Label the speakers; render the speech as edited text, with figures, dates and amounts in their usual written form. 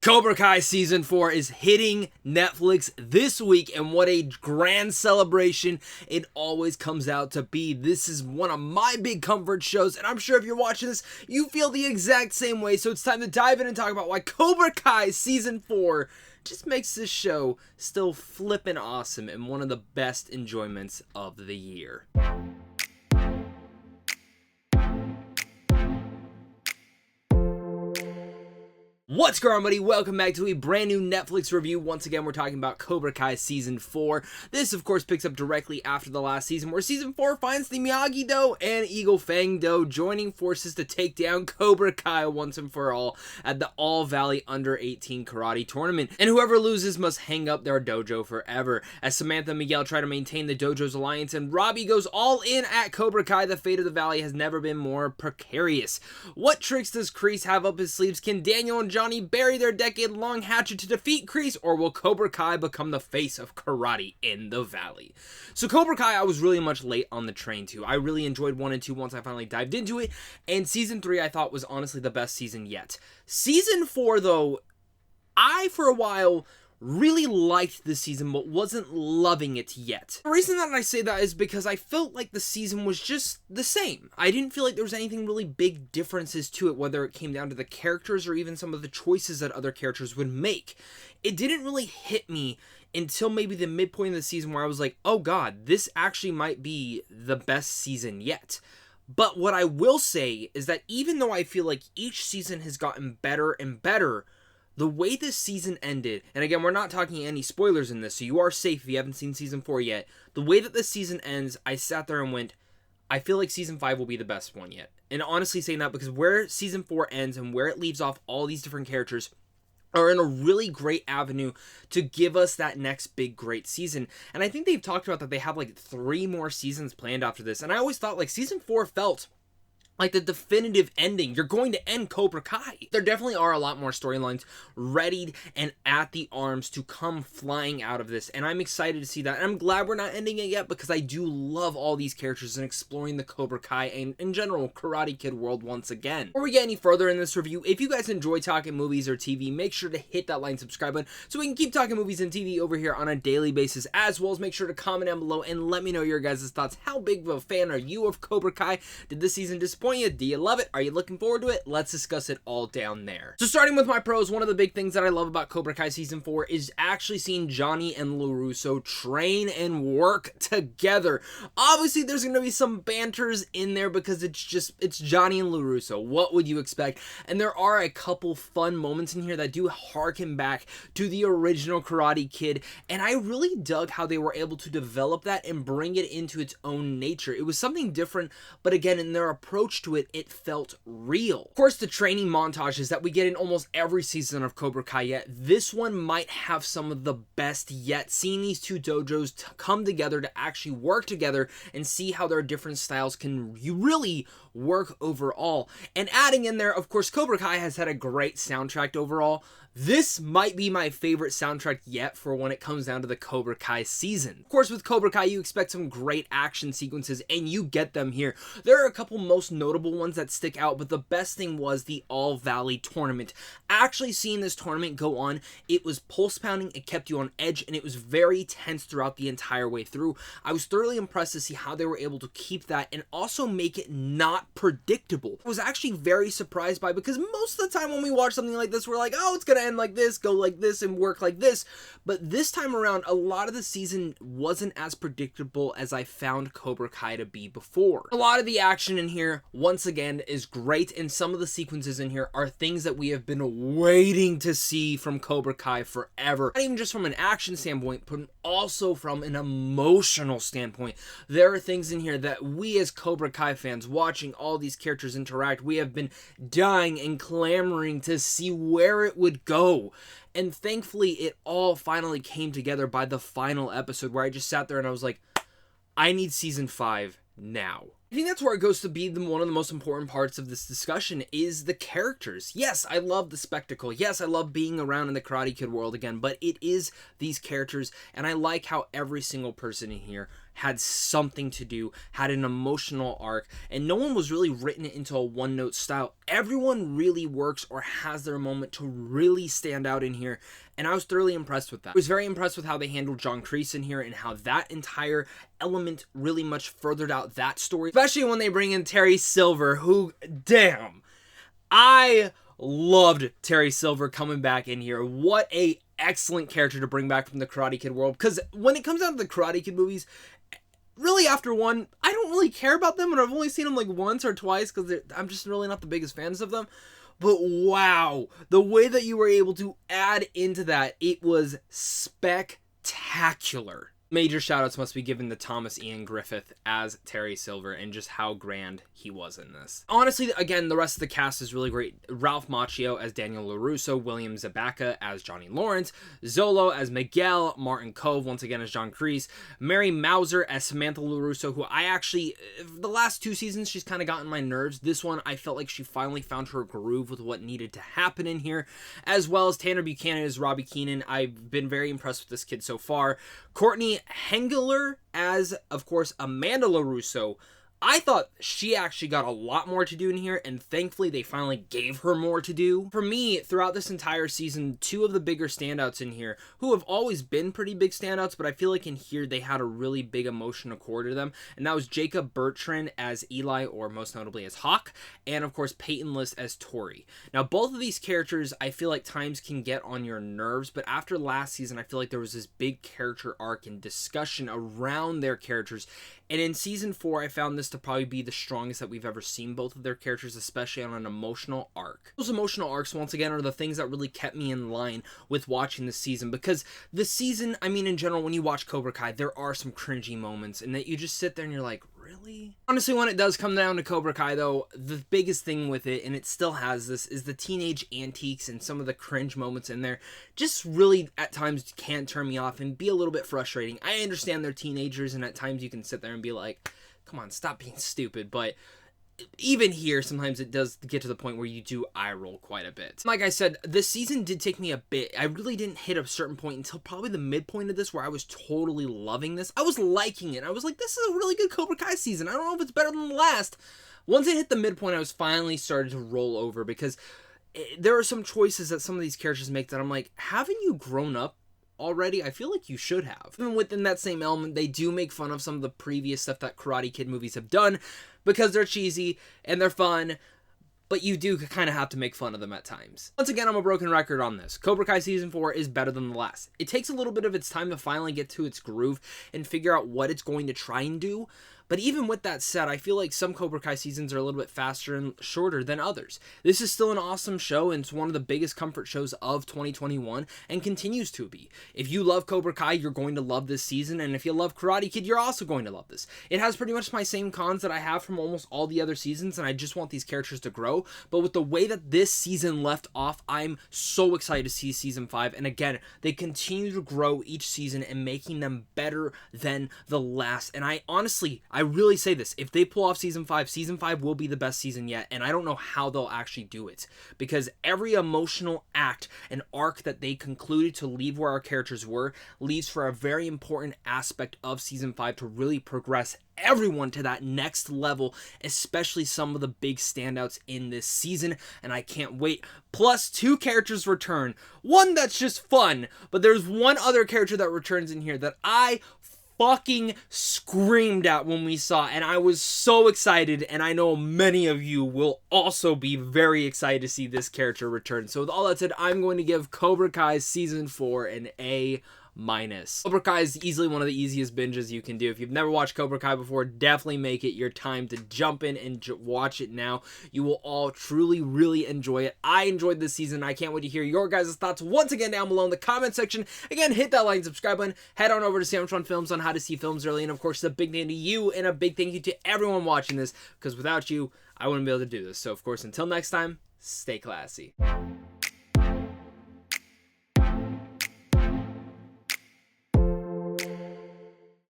Speaker 1: Cobra Kai Season 4 is hitting Netflix this week, and what a grand celebration it always comes out to be. This is one of my big comfort shows, and I'm sure if you're watching this, you feel the exact same way, so it's time to dive in and talk about why Cobra Kai Season 4 just makes this show still flippin' awesome and one of the best enjoyments of the year. What's going on, buddy? Welcome back to a brand new Netflix review. Once again, we're talking about Cobra Kai Season 4. This, of course, picks up directly after the last season, where Season 4 finds the Miyagi-Do and Eagle Fang dojo joining forces to take down Cobra Kai once and for all at the All-Valley Under-18 Karate Tournament. And whoever loses must hang up their dojo forever. As Samantha and Miguel try to maintain the dojo's alliance and Robby goes all in at Cobra Kai, the fate of the Valley has never been more precarious. What tricks does Kreese have up his sleeves? Can Daniel and Johnny bury their decade-long hatchet to defeat Kreese, or will Cobra Kai become the face of karate in the Valley? So Cobra Kai, I was really much late on the train to. I really enjoyed 1 and 2 once I finally dived into it, and Season 3 I thought was honestly the best season yet. Season 4, though, I, for a while, really liked this season, but wasn't loving it yet. The reason that I say that is because I felt like the season was just the same. I didn't feel like there was anything really big differences to it, whether it came down to the characters or even some of the choices that other characters would make. It didn't really hit me until maybe the midpoint of the season where I was like, oh god, this actually might be the best season yet. But what I will say is that even though I feel like each season has gotten better and better, the way this season ended, and again, we're not talking any spoilers in this, so you are safe if you haven't seen Season 4 yet. The way that this season ends, I sat there and went, I feel like Season 5 will be the best one yet. And honestly saying that because where Season 4 ends and where it leaves off all these different characters are in a really great avenue to give us that next big great season. And I think they've talked about that they have like 3 more seasons planned after this. And I always thought like Season 4 felt like the definitive ending. You're going to end Cobra Kai. There definitely are a lot more storylines readied and at the arms to come flying out of this, and I'm excited to see that. And I'm glad we're not ending it yet because I do love all these characters and exploring the Cobra Kai and, in general, Karate Kid world once again. Before we get any further in this review, if you guys enjoy talking movies or TV, make sure to hit that like and subscribe button so we can keep talking movies and TV over here on a daily basis, as well as make sure to comment down below and let me know your guys' thoughts. How big of a fan are you of Cobra Kai? Did this season disappoint you? Do you love it? Are you looking forward to it? Let's discuss it all down there. So starting with my pros, one of the big things that I love about Cobra Kai Season 4 is actually seeing Johnny and LaRusso train and work together. Obviously, there's going to be some banters in there because it's Johnny and LaRusso. What would you expect? And there are a couple fun moments in here that do harken back to the original Karate Kid, and I really dug how they were able to develop that and bring it into its own nature. It was something different, but again, in their approach to it, it felt real. Of course, the training montages that we get in almost every season of Cobra Kai yet, this one might have some of the best yet. Seeing these two dojos come together to actually work together and see how their different styles can really work overall. And adding in there, of course, Cobra Kai has had a great soundtrack overall. This might be my favorite soundtrack yet for when it comes down to the Cobra Kai season. Of course, with Cobra Kai, you expect some great action sequences, and you get them here. There are a couple most notable ones that stick out, but the best thing was the All-Valley tournament. Actually seeing this tournament go on, it was pulse-pounding, it kept you on edge, and it was very tense throughout the entire way through. I was thoroughly impressed to see how they were able to keep that and also make it not predictable. I was actually very surprised by, because most of the time when we watch something like this, we're like, oh, it's gonna end like this, go like this, and work like this. But this time around, a lot of the season wasn't as predictable as I found Cobra Kai to be before. A lot of the action in here, once again, is great, and some of the sequences in here are things that we have been waiting to see from Cobra Kai forever. Not even just from an action standpoint, but also from an emotional standpoint. There are things in here that we as Cobra Kai fans, watching all these characters interact, we have been dying and clamoring to see where it would go. And thankfully, it all finally came together by the final episode, where I just sat there and I was like, I need Season 5 now. I think that's where it goes to be one of the most important parts of this discussion is the characters. Yes, I love the spectacle. Yes, I love being around in the Karate Kid world again, but it is these characters, and I like how every single person in here had something to do, had an emotional arc, and no one was really written into a one-note style. Everyone really works or has their moment to really stand out in here, and I was thoroughly impressed with that. I was very impressed with how they handled John Kreese in here and how that entire element really much furthered out that story, especially when they bring in Terry Silver, who, damn, I loved Terry Silver coming back in here. What a excellent character to bring back from the Karate Kid world, because when it comes down to the Karate Kid movies, really after one, I don't really care about them, and I've only seen them like once or twice because I'm just really not the biggest fans of them. But wow, the way that you were able to add into that, it was spectacular. Major shoutouts must be given to Thomas Ian Griffith as Terry Silver and just how grand he was in this. Honestly, again, the rest of the cast is really great. Ralph Macchio as Daniel LaRusso, William Zabka as Johnny Lawrence, Zolo as Miguel, Martin Kove once again as John Kreese, Mary Mauser as Samantha LaRusso, who I actually, the last 2 seasons, she's kind of gotten my nerves. This one, I felt like she finally found her groove with what needed to happen in here, as well as Tanner Buchanan as Robby Keenan. I've been very impressed with this kid so far. Courtney Hengler as, of course, Amanda LaRusso. I thought she actually got a lot more to do in here, and thankfully they finally gave her more to do. For me, throughout this entire season, 2 of the bigger standouts in here, who have always been pretty big standouts, but I feel like in here they had a really big emotional core to them, and that was Jacob Bertrand as Eli, or most notably as Hawk, and of course Peyton List as Tori. Now, both of these characters, I feel like times can get on your nerves, but after last season, I feel like there was this big character arc and discussion around their characters, and in season 4, I found this to probably be the strongest that we've ever seen both of their characters, especially on an emotional arc. Those emotional arcs, once again, are the things that really kept me in line with watching this season, because this season, I mean, in general, when you watch Cobra Kai, there are some cringy moments, and that you just sit there and you're like, really? Honestly, when it does come down to Cobra Kai, though, the biggest thing with it, and it still has this, is the teenage antiques and some of the cringe moments in there just really, at times, can turn me off and be a little bit frustrating. I understand they're teenagers, and at times you can sit there and be like, come on, stop being stupid, but even here, sometimes it does get to the point where you do eye roll quite a bit. Like I said, this season did take me a bit. I really didn't hit a certain point until probably the midpoint of this where I was totally loving this. I was liking it. I was like, this is a really good Cobra Kai season. I don't know if it's better than the last. Once it hit the midpoint, I was finally started to roll over, because there are some choices that some of these characters make that I'm like, haven't you grown up already? I feel like you should have. Even within that same element, they do make fun of some of the previous stuff that Karate Kid movies have done, because they're cheesy and they're fun, but you do kind of have to make fun of them at times. Once again, I'm a broken record on this. Cobra Kai Season 4 is better than the last. It takes a little bit of its time to finally get to its groove and figure out what it's going to try and do, but even with that said, I feel like some Cobra Kai seasons are a little bit faster and shorter than others. This is still an awesome show, and it's one of the biggest comfort shows of 2021, and continues to be. If you love Cobra Kai, you're going to love this season, and if you love Karate Kid, you're also going to love this. It has pretty much my same cons that I have from almost all the other seasons, and I just want these characters to grow, but with the way that this season left off, I'm so excited to see Season 5, and again, they continue to grow each season and making them better than the last, and I really say this, if they pull off Season 5 will be the best season yet, and I don't know how they'll actually do it, because every emotional act and arc that they concluded to leave where our characters were leaves for a very important aspect of Season 5 to really progress everyone to that next level, especially some of the big standouts in this season, and I can't wait. Plus, 2 characters return. One that's just fun, but there's one other character that returns in here that I fucking screamed at when we saw, and I was so excited, and I know many of you will also be very excited to see this character return. So with all that said, I'm going to give Cobra Kai Season 4 an A-. Cobra Kai is easily one of the easiest binges you can do. If you've never watched Cobra Kai before, definitely make it your time to jump in and watch it now. You will all truly, really enjoy it. I enjoyed this season. I can't wait to hear your guys' thoughts once again down below in the comment section. Again, hit that like and subscribe button. Head on over to Sam Fun Films on how to see films early. And of course, a big thank you to you and a big thank you to everyone watching this, because without you, I wouldn't be able to do this. So of course, until next time, stay classy.